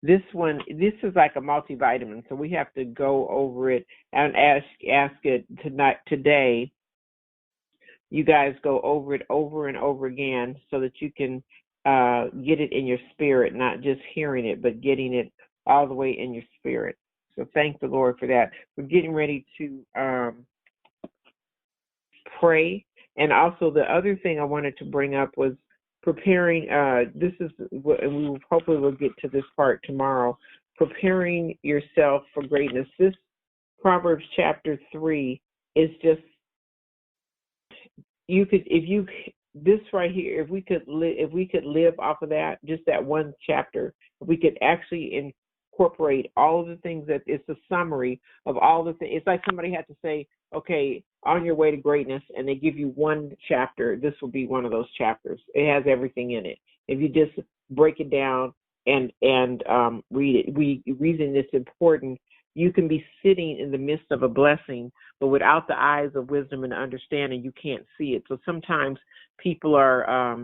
This is like a multivitamin, so we have to go over it and ask it today. You guys go over it over and over again so that you can get it in your spirit, not just hearing it, but getting it all the way in your spirit. So thank the Lord for that. We're getting ready to pray. And also the other thing I wanted to bring up was preparing. This is, and we will hopefully we'll get to this part tomorrow. Preparing yourself for greatness. This Proverbs chapter 3 is just, you could, this right here, if we could live off of that, just that one chapter, if we could actually incorporate all of the things that it's a summary of all the things. It's like somebody had to say, okay, on your way to greatness, and they give you one chapter. This will be one of those chapters. It has everything in it. If you just break it down and read it, reason it's important. You can be sitting in the midst of a blessing, but without the eyes of wisdom and understanding, you can't see it. So sometimes people are,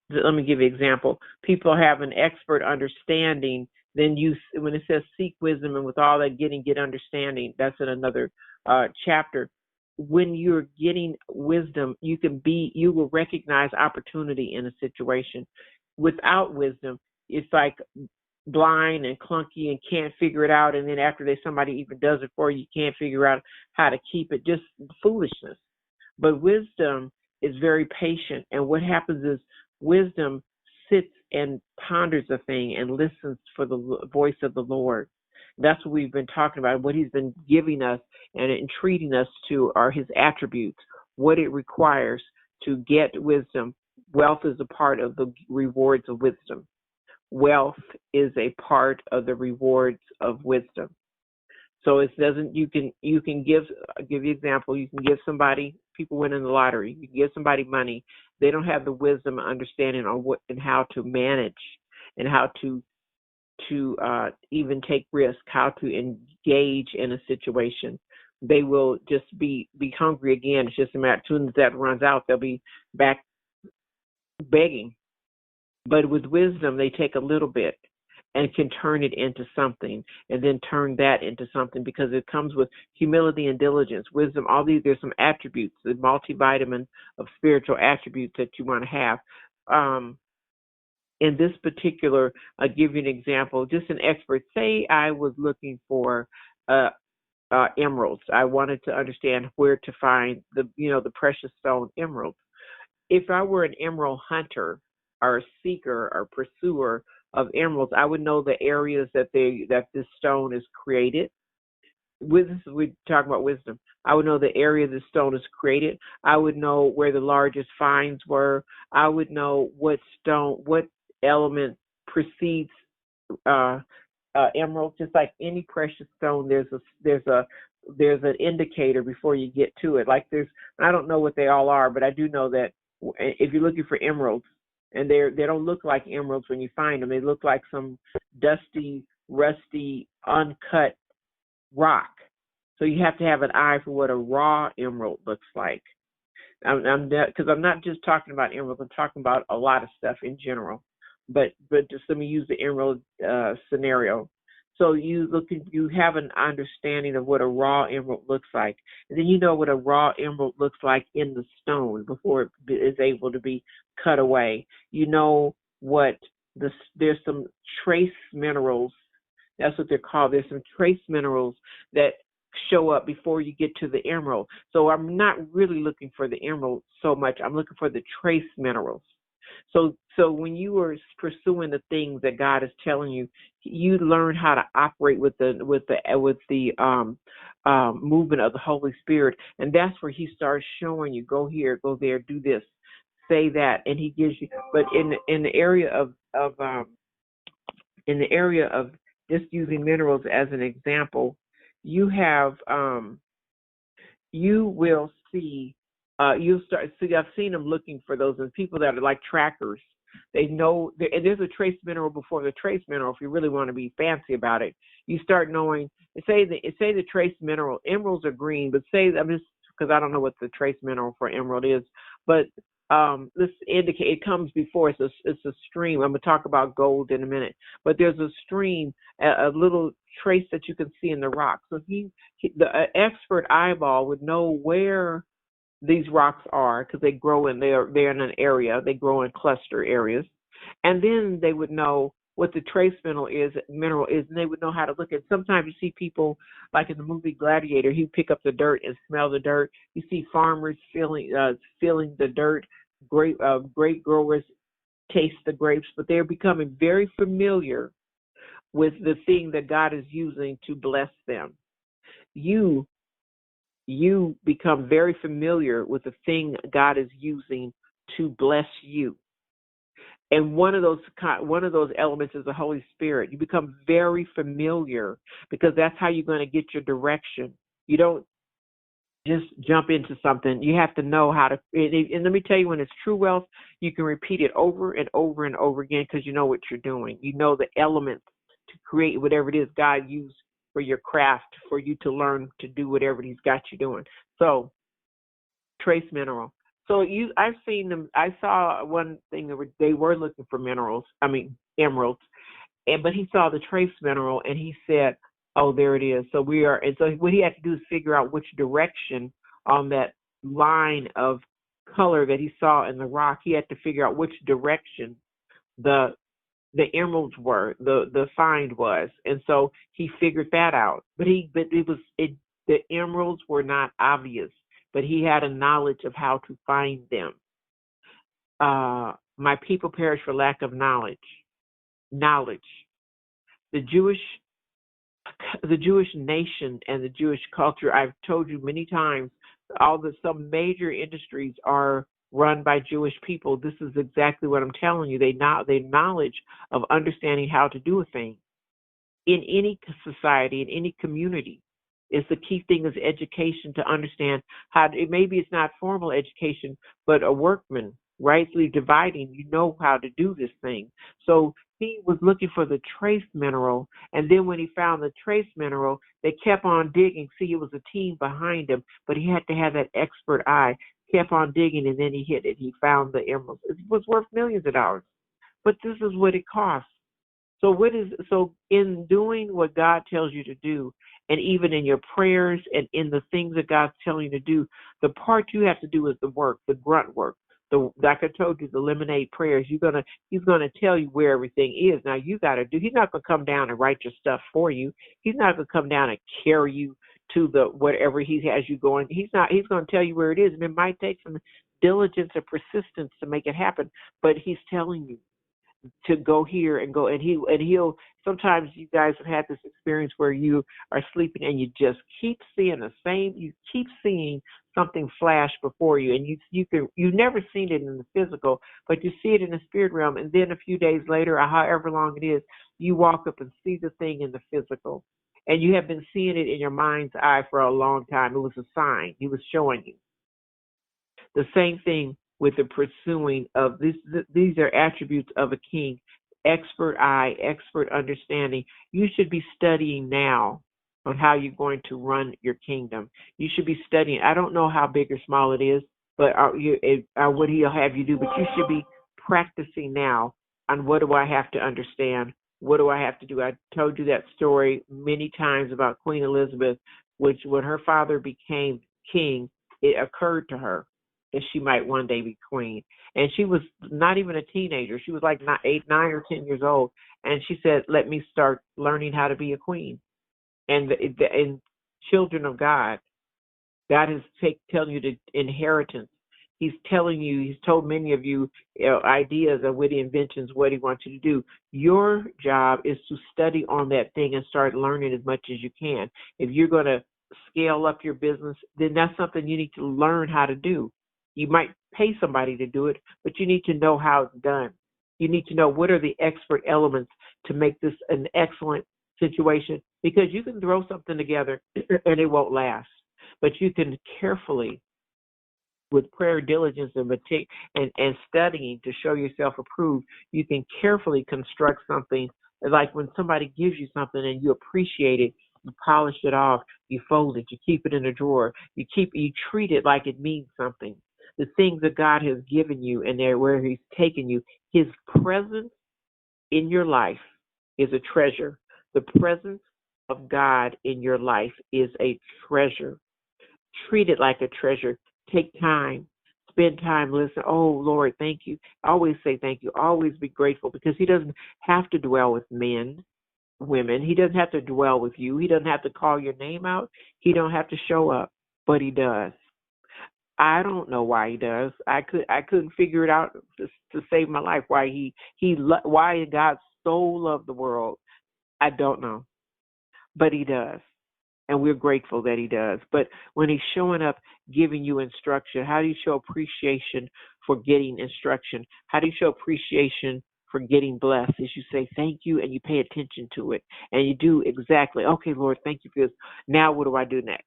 let me give you an example. People have an expert understanding. Then when it says seek wisdom, and with all that get understanding, that's in another chapter. When you're getting wisdom, you will recognize opportunity in a situation. Without wisdom, it's like blind and clunky and can't figure it out, and then after somebody even does it for you, you can't figure out how to keep it. Just foolishness. But wisdom is very patient, and what happens is wisdom sits and ponders a thing and listens for the voice of the Lord. That's what we've been talking about. What he's been giving us and entreating us to are his attributes, what it requires to get wisdom. Wealth is a part of the rewards of wisdom. Wealth is a part of the rewards of wisdom. So it doesn't. You can I'll give you an example. You can give somebody, people win in the lottery. You can give somebody money. They don't have the wisdom and understanding on what and how to manage and how to even take risk, how to engage in a situation. They will just be hungry again. It's just a matter, as soon as that runs out, they'll be back begging. But with wisdom, they take a little bit and can turn it into something, and then turn that into something, because it comes with humility and diligence. Wisdom, there's some attributes, the multivitamin of spiritual attributes that you want to have. In this particular, I'll give you an example, just an expert. Say I was looking for emeralds. I wanted to understand where to find the precious stone emeralds. If I were an emerald hunter or a seeker or pursuer of emeralds, I would know the areas that this stone is created. We're talking about wisdom. I would know the area the stone is created. I would know where the largest finds were. I would know what element precedes emerald. Just like any precious stone, there's an indicator before you get to it. Like I don't know what they all are, but I do know that if you're looking for emeralds, and they don't look like emeralds when you find them, they look like some dusty, rusty, uncut rock. So you have to have an eye for what a raw emerald looks like. Because I'm not just talking about emeralds, I'm talking about a lot of stuff in general. But just let me use the emerald scenario. So you have an understanding of what a raw emerald looks like, and then you know what a raw emerald looks like in the stone before it is able to be cut away. You know there's some trace minerals. That's what they're called. There's some trace minerals that show up before you get to the emerald. So I'm not really looking for the emerald so much. I'm looking for the trace minerals. So when you are pursuing the things that God is telling you, you learn how to operate with the movement of the Holy Spirit, and that's where He starts showing you, go here, go there, do this, say that, and He gives you. But in the area of just using minerals as an example, you will see. You'll start. See, I've seen them looking for those, and people that are like trackers. They know there's a trace mineral before the trace mineral. If you really want to be fancy about it, you start knowing. Say the trace mineral, emeralds are green, but I'm just, because I don't know what the trace mineral for emerald is, but This indicate it comes before. It's a stream. I'm gonna talk about gold in a minute, but there's a stream, a little trace that you can see in the rock. So the expert eyeball would know where these rocks are because they grow in they're in an area. They grow in cluster areas, and then they would know what the trace mineral is, and they would know how to look at. Sometimes you see people like in the movie Gladiator, he pick up the dirt and smell the dirt. You see farmers feeling the dirt. Grape growers taste the grapes, but they're becoming very familiar with the thing that God is using to bless them. You become very familiar with the thing God is using to bless you. And one of those elements is the Holy Spirit. You become very familiar because that's how you're going to get your direction. You don't just jump into something. You have to know how to. And let me tell you, when it's true wealth, you can repeat it over and over and over again because you know what you're doing. You know the elements to create whatever it is God used for your craft, for you to learn to do whatever He's got you doing. So, trace mineral. So I've seen them. I saw one thing that they were looking for emeralds, but he saw the trace mineral and he said, "Oh, there it is." So we are, and so what he had to do is figure out which direction on that line of color that he saw in the rock. He had to figure out which direction the emeralds were, the find was, and so he figured that out. But the emeralds were not obvious, but he had a knowledge of how to find them. My people perish for lack of knowledge. Knowledge. The Jewish nation and the Jewish culture, I've told you many times, some major industries are run by Jewish people. This is exactly what I'm telling you. They knowledge of understanding how to do a thing in any society, in any community. Is the key thing is education, to understand how to, maybe it's not formal education, but a workman rightly dividing, you know how to do this thing. So he was looking for the trace mineral, and then when he found the trace mineral, they kept on digging. See, it was a team behind him, but he had to have that expert eye. Kept on digging, and then he hit it. He found the emerald. It was worth millions of dollars, but this is what it costs. So in doing what God tells you to do, and even in your prayers and in the things that God's telling you to do, the part you have to do is the work, the grunt work. Like I told you, the lemonade prayers. He's gonna tell you where everything is. Now you got to do. He's not gonna come down and write your stuff for you. He's not gonna come down and carry you to the whatever He has you going. He's not. He's gonna tell you where it is, and it might take some diligence and persistence to make it happen. But He's telling you to go here and go, and he'll sometimes you guys have had this experience where you are sleeping and you just keep seeing something flash before you, and you've never seen it in the physical, but you see it in the spirit realm, and then a few days later or however long it is, you walk up and see the thing in the physical, and you have been seeing it in your mind's eye for a long time. It was a sign. He was showing you. The same thing with the pursuing of this. These are attributes of a king: expert eye, expert understanding. You should be studying now on how you're going to run your kingdom. You should be studying. I don't know how big or small it is, but what He'll have you do. But you should be practicing now on what do I have to understand? What do I have to do? I told you that story many times about Queen Elizabeth, which when her father became king, it occurred to her that she might one day be queen. And she was not even a teenager. She was like 8, 9, or 10 years old. And she said, let me start learning how to be a queen. And children of God is telling you the inheritance. He's telling you, He's told many of you ideas of witty inventions, what He wants you to do. Your job is to study on that thing and start learning as much as you can. If you're going to scale up your business, then that's something you need to learn how to do. You might pay somebody to do it, but you need to know how it's done. You need to know what are the expert elements to make this an excellent situation, because you can throw something together and it won't last. But you can carefully, with prayer, diligence, and studying to show yourself approved, you can carefully construct something. Like when somebody gives you something and you appreciate it, you polish it off, you fold it, you keep it in a drawer, you treat it like it means something. the things that God has given you and there where He's taken you, His presence in your life is a treasure. The presence of God in your life is a treasure. Treat it like a treasure. Take time. Spend time, listen. Oh, Lord, thank you. Always say thank you. Always be grateful because He doesn't have to dwell with men, women. He doesn't have to dwell with you. He doesn't have to call your name out. He don't have to show up, but He does. I don't know why He does. I couldn't figure it out to save my life. Why God so loved the world. I don't know, but He does. And we're grateful that He does. But when He's showing up, giving you instruction, how do you show appreciation for getting instruction? How do you show appreciation for getting blessed? Is you say thank you and you pay attention to it. And you do exactly, okay, Lord, thank you for this. Now what do I do next?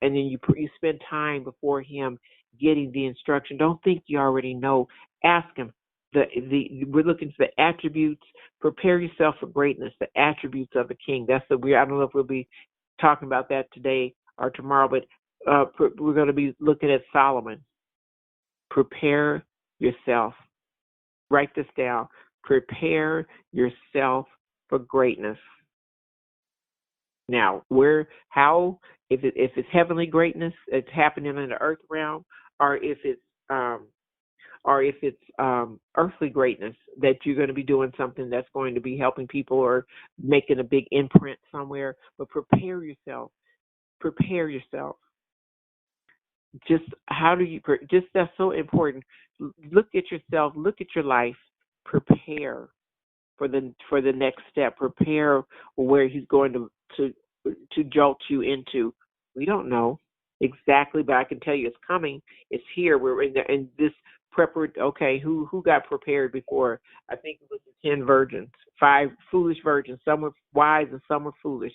And then you spend time before Him getting the instruction. Don't think you already know. Ask Him. We're looking for the attributes. Prepare yourself for greatness, the attributes of the King. I don't know if we'll be talking about that today or tomorrow, but we're going to be looking at Solomon. Prepare yourself. Write this down. Prepare yourself for greatness. Now, if it's heavenly greatness, it's happening in the earth realm, or if it's earthly greatness, that you're going to be doing something that's going to be helping people or making a big imprint somewhere. But prepare yourself. Prepare yourself. Just that's so important. Look at yourself. Look at your life. Prepare for the next step. Prepare where He's going to jolt you into. We don't know exactly, but I can tell you it's coming. It's here. We're in this prepared. Okay, who got prepared before? I think it was the 10 virgins, 5 foolish virgins. Some were wise and some were foolish.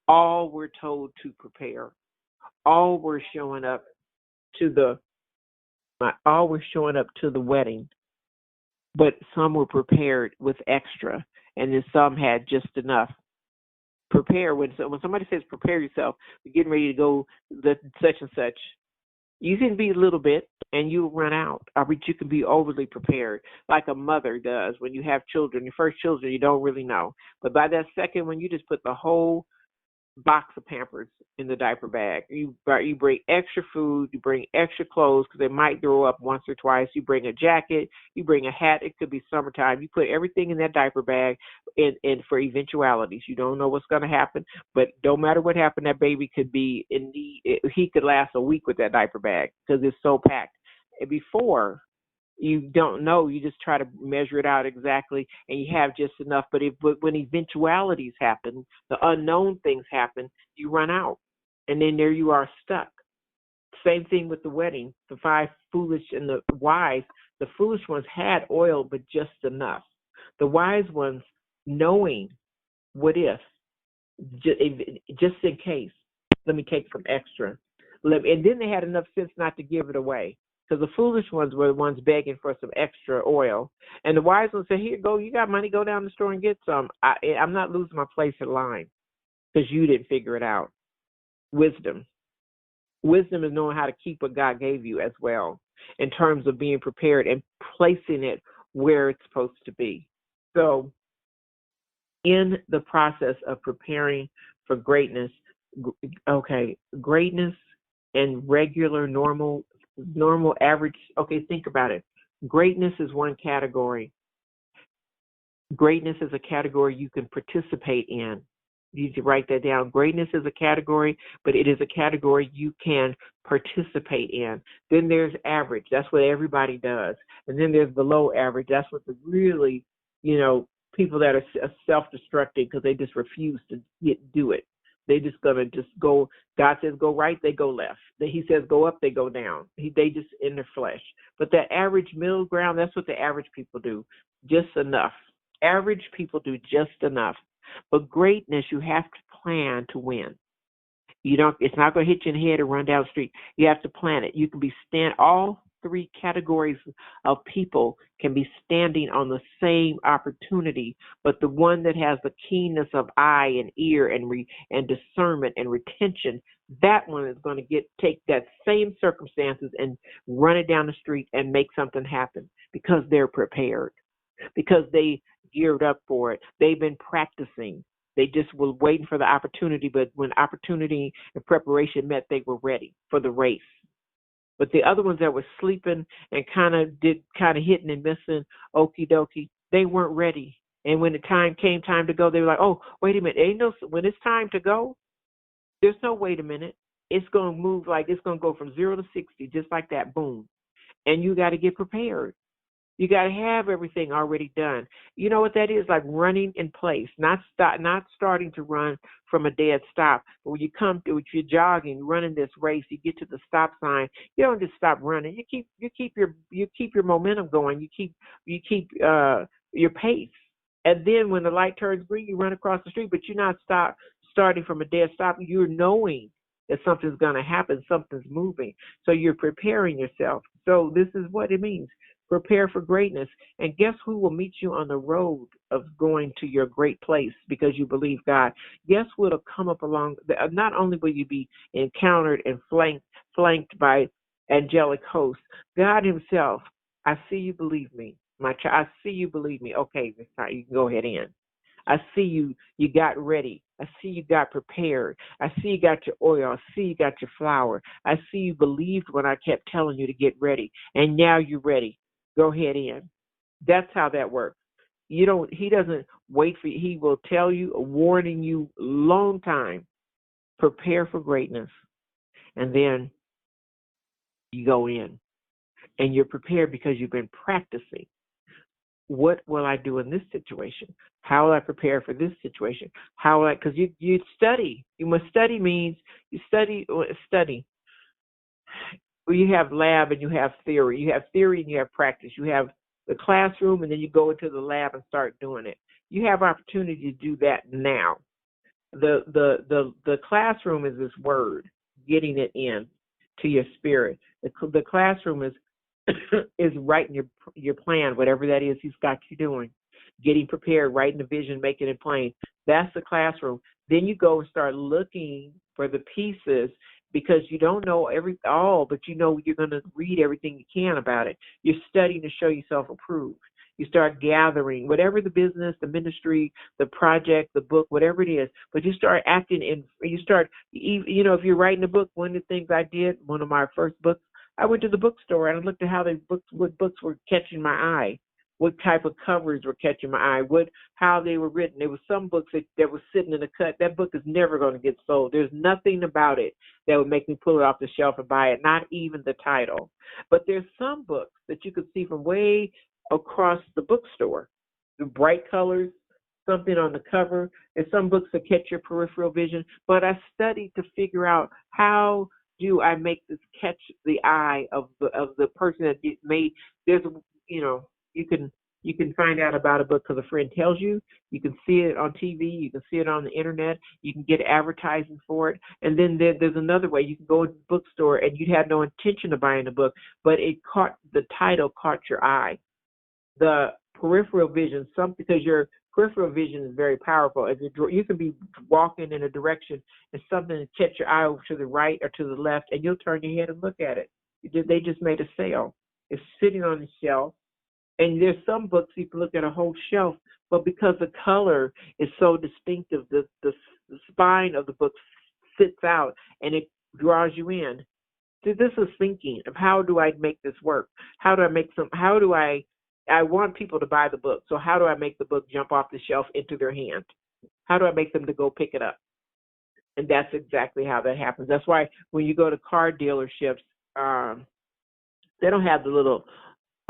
All were told to prepare. All were showing up to the wedding, but some were prepared with extra, and then some had just enough. Prepare when somebody says prepare yourself, you're getting ready to go such and such. You can be a little bit and you'll run out, but you can be overly prepared, like a mother does when you have children. Your first children, you don't really know, but by that second one, you just put the whole box of Pampers in the diaper bag. You bring extra food, you bring extra clothes because they might throw up once or twice. You bring a jacket, you bring a hat. It could be summertime. You put everything in that diaper bag, and for eventualities. You don't know what's going to happen, but no matter what happened, that baby could be in need. He could last a week with that diaper bag because it's so packed. And before, you don't know. You just try to measure it out exactly, and you have just enough. But when eventualities happen, the unknown things happen, you run out, and then there you are stuck. Same thing with the wedding. The 5 foolish and the wise. The foolish ones had oil, but just enough. The wise ones, knowing what if, just in case, let me take some extra. And then they had enough sense not to give it away. Because the foolish ones were the ones begging for some extra oil. And the wise ones said, here, go, you got money, go down the store and get some. I'm not losing my place in line because you didn't figure it out. Wisdom. Wisdom is knowing how to keep what God gave you as well in terms of being prepared and placing it where it's supposed to be. So in the process of preparing for greatness, greatness and regular, normal, average. Okay, think about it. Greatness is one category. Greatness is a category you can participate in. You need to write that down. Greatness is a category, but it is a category you can participate in. Then there's average. That's what everybody does. And then there's below average. That's what the really, people that are self-destructing because they just refuse to do it. They just gonna just go. God says go right, they go left. He says go up, they go down. They just in their flesh. But that average middle ground, that's what the average people do. Just enough. Average people do just enough. But greatness, you have to plan to win. It's not gonna hit you in the head or run down the street. You have to plan it. You can be all three categories of people can be standing on the same opportunity, but the one that has the keenness of eye and ear and discernment and retention, that one is going to take that same circumstances and run it down the street and make something happen because they're prepared, because they geared up for it. They've been practicing. They just were waiting for the opportunity, but when opportunity and preparation met, they were ready for the race. But the other ones that were sleeping and kind of hitting and missing, okie dokie, they weren't ready. And when the time to go, they were like, oh, wait a minute. When it's time to go, there's no wait a minute. It's going to move like it's going to go from 0 to 60, just like that, boom. And you got to get prepared. You got to have everything already done. You know what that is? Like running in place, not starting to run from a dead stop. But when if you're jogging, running this race, you get to the stop sign. You don't just stop running. You keep your momentum going. You keep your pace. And then when the light turns green, you run across the street. But you're not starting from a dead stop. You're knowing that something's going to happen, something's moving. So you're preparing yourself. So this is what it means. Prepare for greatness. And guess who will meet you on the road of going to your great place because you believe God? Guess what will come up along? Not only will you be encountered and flanked by angelic hosts, God himself, I see you, believe me. My child, I see you, believe me. Okay, this time you can go ahead in. I see you got ready. I see you got prepared. I see you got your oil. I see you got your flour. I see you believed when I kept telling you to get ready. And now you're ready. Go ahead in. That's how that works. He doesn't wait for you. He will tell you, warning you long time, prepare for greatness. And then you go in. And you're prepared because you've been practicing. What will I do in this situation? How will I prepare for this situation? Because you study. You must study means you study. You have lab and you have theory. You have theory and you have practice. You have the classroom and then you go into the lab and start doing it. You have opportunity to do that now. The classroom is this word, getting it in to your spirit. The classroom is writing your plan, whatever that is he's got you doing. Getting prepared, writing the vision, making it plain. That's the classroom. Then you go and start looking for the pieces because you don't know all, but you know you're going to read everything you can about it. You're studying to show yourself approved. You start gathering, whatever the business, the ministry, the project, the book, whatever it is, but you start acting if you're writing a book, one of the things I did, one of my first books, I went to the bookstore and I looked at what books were catching my eye, what type of covers were catching my eye, how they were written. There were some books that were sitting in a cut. That book is never going to get sold. There's nothing about it that would make me pull it off the shelf and buy it, not even the title. But there's some books that you could see from way across the bookstore, the bright colors, something on the cover. There's some books that catch your peripheral vision. But I studied to figure out how do I make this catch the eye of the person that made. You can find out about a book because a friend tells you. You can see it on TV. You can see it on the internet. You can get advertising for it. And then there's another way. You can go to the bookstore and you had no intention of buying the book, but the title caught your eye. The peripheral vision, because your peripheral vision is very powerful. You can be walking in a direction and something catch your eye over to the right or to the left, and you'll turn your head and look at it. They just made a sale. It's sitting on the shelf, and there's some books you can look at a whole shelf, but because the color is so distinctive, the spine of the book sits out and it draws you in. So this is thinking of how do I make this work? I want people to buy the book. So how do I make the book jump off the shelf into their hand? How do I make them to go pick it up? And that's exactly how that happens. That's why when you go to car dealerships, they don't have the little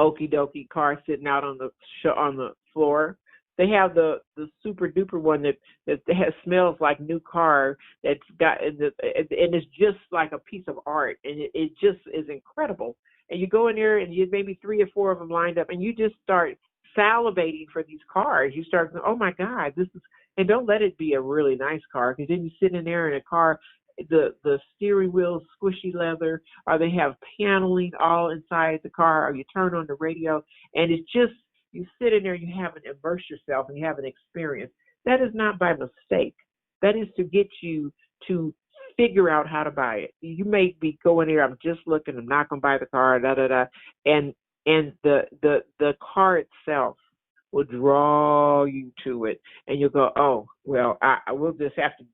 okie dokie car sitting out on the floor. They have the super duper one that smells like new car and it's just like a piece of art, and it just is incredible. And you go in there and you maybe 3 or 4 of them lined up, and you just start salivating for these cars. You start, oh my God, and don't let it be a really nice car, because then you sit in there in a car the steering wheel squishy leather, or they have paneling all inside the car, or you turn on the radio, and it's just you sit in there, you haven't immersed yourself, and you have an experience. That is not by mistake. That is to get you to figure out how to buy it. You may be going there, I'm just looking, I'm not gonna buy the car, da da da, and the car itself will draw you to it, and you'll go, oh well, I will just have to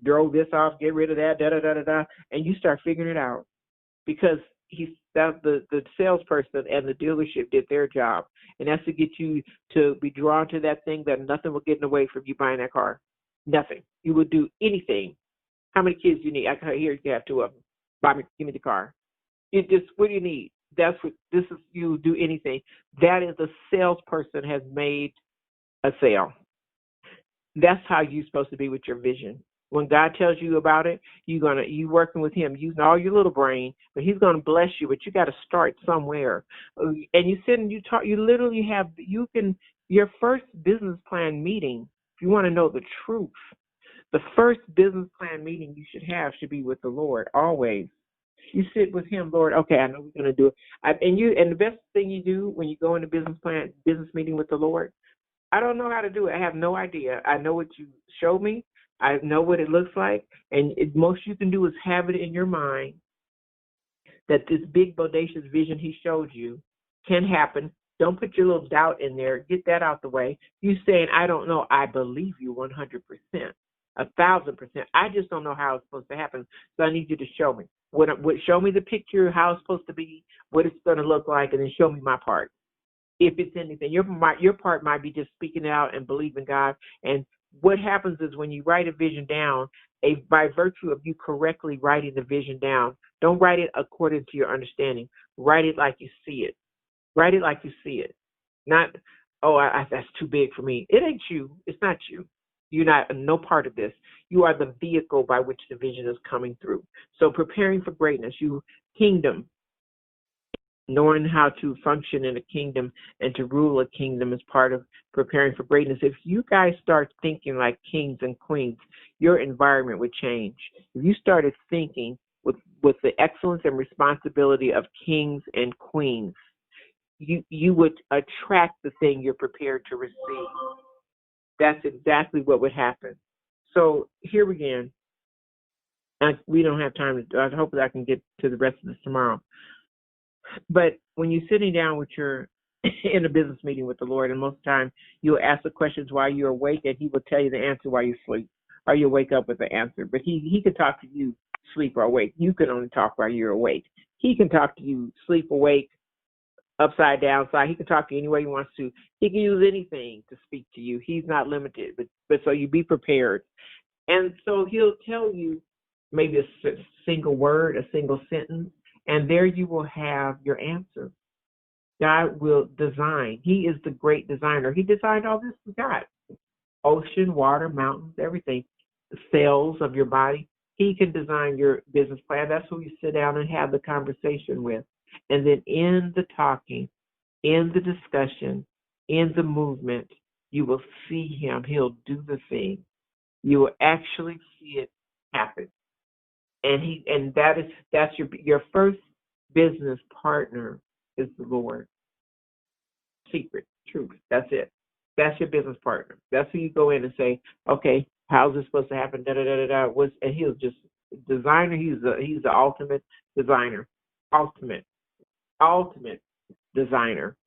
throw this off, get rid of that, da da da da da, and you start figuring it out because the salesperson and the dealership did their job, and that's to get you to be drawn to that thing that nothing will get in the way from you buying that car. Nothing. You would do anything. How many kids do you need? I can hear you have two of them. Give me the car. What do you need? That's what this is. You do anything. That is the salesperson has made a sale. That's how you're supposed to be with your vision. When God tells you about it, you working with Him using all your little brain, but He's gonna bless you. But you got to start somewhere. And you sit and you talk. You literally have your first business plan meeting. If you want to know the truth, the first business plan meeting you should be with the Lord always. You sit with Him, Lord. Okay, I know we're gonna do it. And the best thing you do when you go in a business meeting with the Lord. I don't know how to do it. I have no idea. I know what you showed me. I know what it looks like. And most you can do is have it in your mind that this big, bodacious vision He showed you can happen. Don't put your little doubt in there. Get that out the way. You saying, I don't know. I believe you 100%, 1,000%. I just don't know how it's supposed to happen. So I need you to show me. Show me the picture, how it's supposed to be, what it's going to look like, and then show me my part. If it's anything, your part might be just speaking it out and believing God. And what happens is when you write a vision down, by virtue of you correctly writing the vision down, don't write it according to your understanding. Write it like you see it. Write it like you see it. Not, that's too big for me. It ain't you. It's not you. You're not no part of this. You are the vehicle by which the vision is coming through. So preparing for greatness, kingdom. Knowing how to function in a kingdom and to rule a kingdom is part of preparing for greatness. If you guys start thinking like kings and queens, your environment would change. If you started thinking with the excellence and responsibility of kings and queens, you would attract the thing you're prepared to receive. That's exactly what would happen. So here we again. We don't have time to. I hope that I can get to the rest of this tomorrow. But when you're sitting down with in a business meeting with the Lord, and most of the time you'll ask the questions while you're awake, and He will tell you the answer while you sleep, or you wake up with the answer. But He can talk to you sleep or awake. You can only talk while you're awake. He can talk to you sleep, awake, upside down, side. He can talk to you any way He wants to. He can use anything to speak to you. He's not limited. But so you be prepared. And so He'll tell you maybe a single word, a single sentence, and there you will have your answer. God will design. He is the great designer. He designed all this with God. Ocean, water, mountains, everything. The cells of your body. He can design your business plan. That's who you sit down and have the conversation with. And then in the talking, in the discussion, in the movement, you will see Him. He'll do the thing. You will actually see it happen. And that's your first business partner is the Lord. Secret, truth. That's it. That's your business partner. That's who you go in and say, okay, how's this supposed to happen? Da da da da da. And He'll just designer. He's the ultimate designer. Ultimate designer.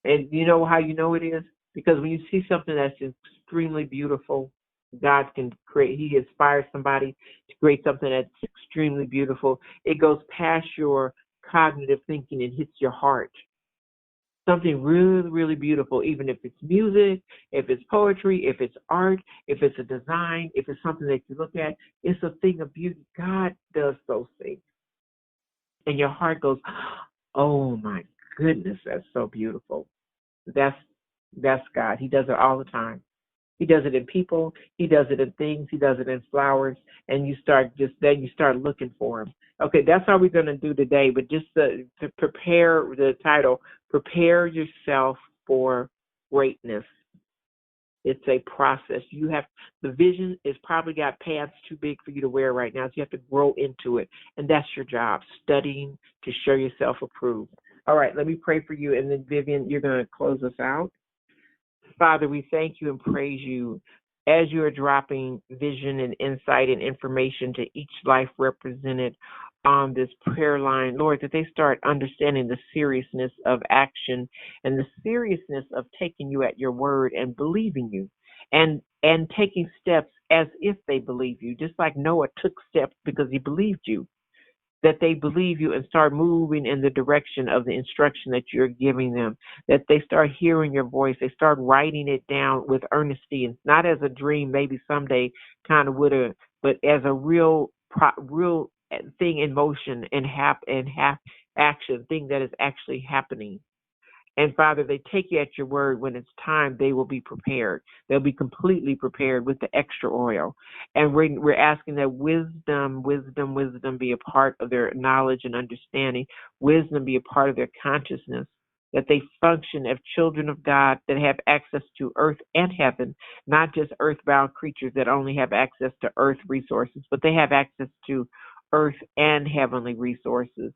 And you know how you know it is? Because when you see something that's extremely beautiful, God can create. He inspires somebody to create something that's extremely beautiful. It goes past your cognitive thinking and hits your heart. Something really, really beautiful, even if it's music, if it's poetry, if it's art, if it's a design, if it's something that you look at, it's a thing of beauty. God does those things. And your heart goes, oh my goodness, that's so beautiful. That's God. He does it all the time. He does it in people. He does it in things. He does it in flowers. And you start looking for Him. Okay, that's how we're going to do today. But just to prepare the title, prepare yourself for greatness. It's a process. The vision is probably got pants too big for you to wear right now, so you have to grow into it. And that's your job, studying to show yourself approved. All right, let me pray for you, and then Vivian, you're going to close us out. Father, we thank you and praise you as you are dropping vision and insight and information to each life represented on this prayer line, Lord, that they start understanding the seriousness of action and the seriousness of taking you at your word and believing you and taking steps as if they believe you, just like Noah took steps because he believed you, that they believe you and start moving in the direction of the instruction that you're giving them, that they start hearing your voice, they start writing it down with earnesty, and not as a dream, maybe someday kind of would have, but as a real thing in motion and half action, thing that is actually happening. And Father, they take you at your word. When it's time, they will be prepared. They'll be completely prepared with the extra oil. And we're asking that wisdom be a part of their knowledge and understanding. Wisdom be a part of their consciousness. That they function as children of God that have access to earth and heaven, not just earthbound creatures that only have access to earth resources, but they have access to earth and heavenly resources.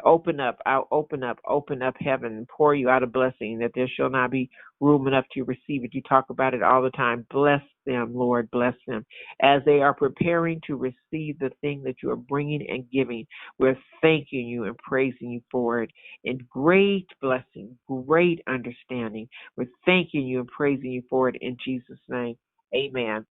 I'll open up heaven and pour you out a blessing that there shall not be room enough to receive it. You talk about it all the time. Bless them, Lord, bless them. As they are preparing to receive the thing that you are bringing and giving, we're thanking you and praising you for it in great blessing, great understanding. We're thanking you and praising you for it in Jesus' name. Amen.